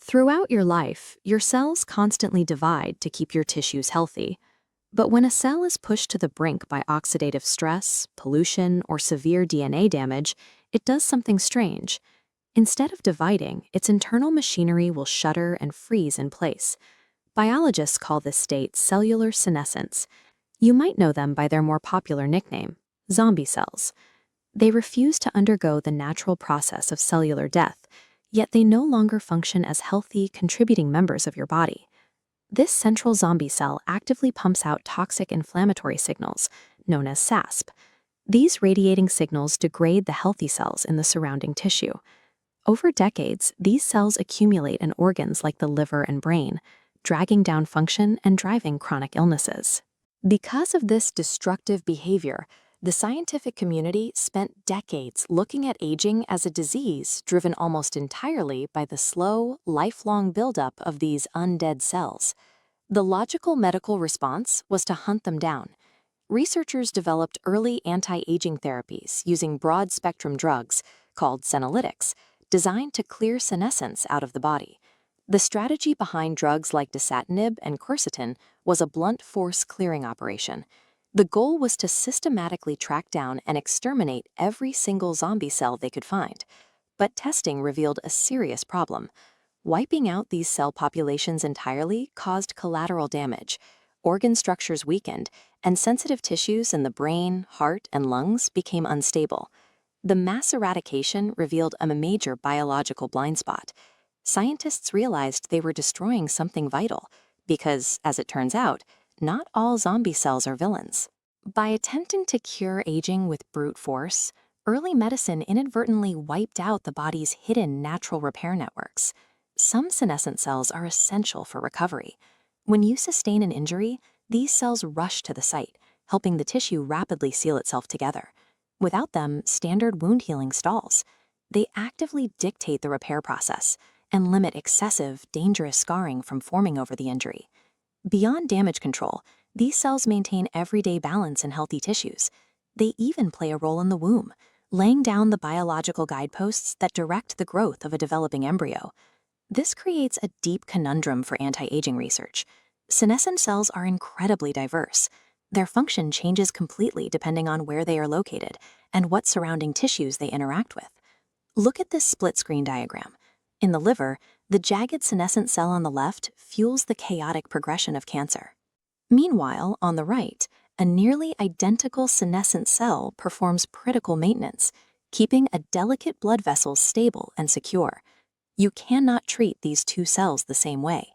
Throughout your life, your cells constantly divide to keep your tissues healthy. But when a cell is pushed to the brink by oxidative stress, pollution, or severe DNA damage, it does something strange. Instead of dividing, its internal machinery will shudder and freeze in place. Biologists call this state cellular senescence. You might know them by their more popular nickname, zombie cells. They refuse to undergo the natural process of cellular death, yet they no longer function as healthy, contributing members of your body. This central zombie cell actively pumps out toxic inflammatory signals, known as SASP. These radiating signals degrade the healthy cells in the surrounding tissue. Over decades, these cells accumulate in organs like the liver and brain, dragging down function and driving chronic illnesses. Because of this destructive behavior, the scientific community spent decades looking at aging as a disease driven almost entirely by the slow, lifelong buildup of these undead cells. The logical medical response was to hunt them down. Researchers developed early anti-aging therapies using broad-spectrum drugs, called senolytics, designed to clear senescence out of the body. The strategy behind drugs like dasatinib and quercetin was a blunt force clearing operation. The goal was to systematically track down and exterminate every single zombie cell they could find. But testing revealed a serious problem. Wiping out these cell populations entirely caused collateral damage. Organ structures weakened, and sensitive tissues in the brain, heart, and lungs became unstable. The mass eradication revealed a major biological blind spot. Scientists realized they were destroying something vital, because, as it turns out, not all zombie cells are villains. By attempting to cure aging with brute force, early medicine inadvertently wiped out the body's hidden natural repair networks. Some senescent cells are essential for recovery. When you sustain an injury, these cells rush to the site, helping the tissue rapidly seal itself together. Without them, standard wound healing stalls. They actively dictate the repair process and limit excessive, dangerous scarring from forming over the injury. Beyond damage control, these cells maintain everyday balance in healthy tissues. They even play a role in the womb, laying down the biological guideposts that direct the growth of a developing embryo. This creates a deep conundrum for anti-aging research. Senescent cells are incredibly diverse. Their function changes completely depending on where they are located and what surrounding tissues they interact with. Look at this split-screen diagram. In the liver, the jagged senescent cell on the left fuels the chaotic progression of cancer. Meanwhile, on the right, a nearly identical senescent cell performs critical maintenance, keeping a delicate blood vessel stable and secure. You cannot treat these two cells the same way.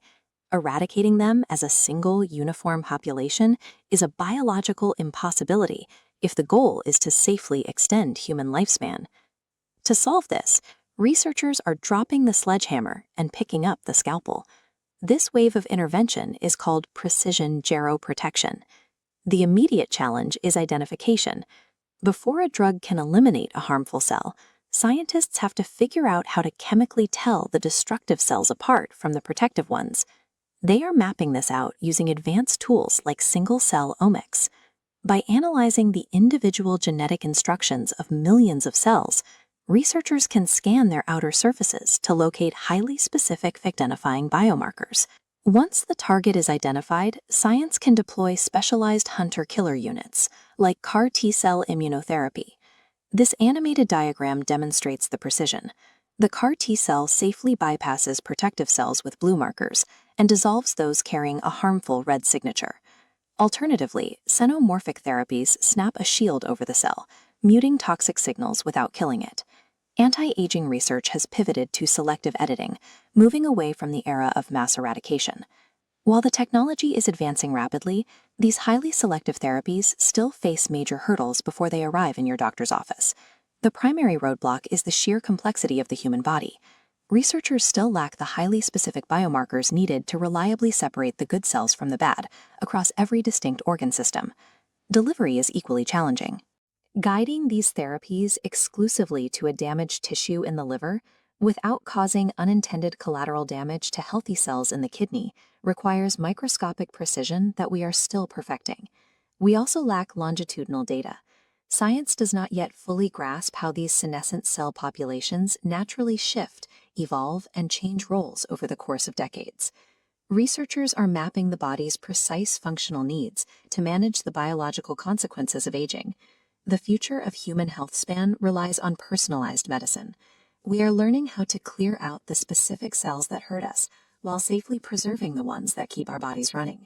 Eradicating them as a single uniform population is a biological impossibility if the goal is to safely extend human lifespan. To solve this, researchers are dropping the sledgehammer and picking up the scalpel. This wave of intervention is called precision geroprotection. The immediate challenge is identification. Before a drug can eliminate a harmful cell, scientists have to figure out how to chemically tell the destructive cells apart from the protective ones. They are mapping this out using advanced tools like single-cell omics. By analyzing the individual genetic instructions of millions of cells, researchers can scan their outer surfaces to locate highly specific identifying biomarkers. Once the target is identified, science can deploy specialized hunter-killer units, like CAR T-cell immunotherapy. This animated diagram demonstrates the precision. The CAR T-cell safely bypasses protective cells with blue markers and dissolves those carrying a harmful red signature. Alternatively, xenomorphic therapies snap a shield over the cell, muting toxic signals without killing it. Anti-aging research has pivoted to selective editing, moving away from the era of mass eradication. While the technology is advancing rapidly, these highly selective therapies still face major hurdles before they arrive in your doctor's office. The primary roadblock is the sheer complexity of the human body. Researchers still lack the highly specific biomarkers needed to reliably separate the good cells from the bad across every distinct organ system. Delivery is equally challenging. Guiding these therapies exclusively to a damaged tissue in the liver without causing unintended collateral damage to healthy cells in the kidney requires microscopic precision that we are still perfecting. We also lack longitudinal data. Science does not yet fully grasp how these senescent cell populations naturally shift, evolve, and change roles over the course of decades. Researchers are mapping the body's precise functional needs to manage the biological consequences of aging. The future of human health span relies on personalized medicine. We are learning how to clear out the specific cells that hurt us while safely preserving the ones that keep our bodies running.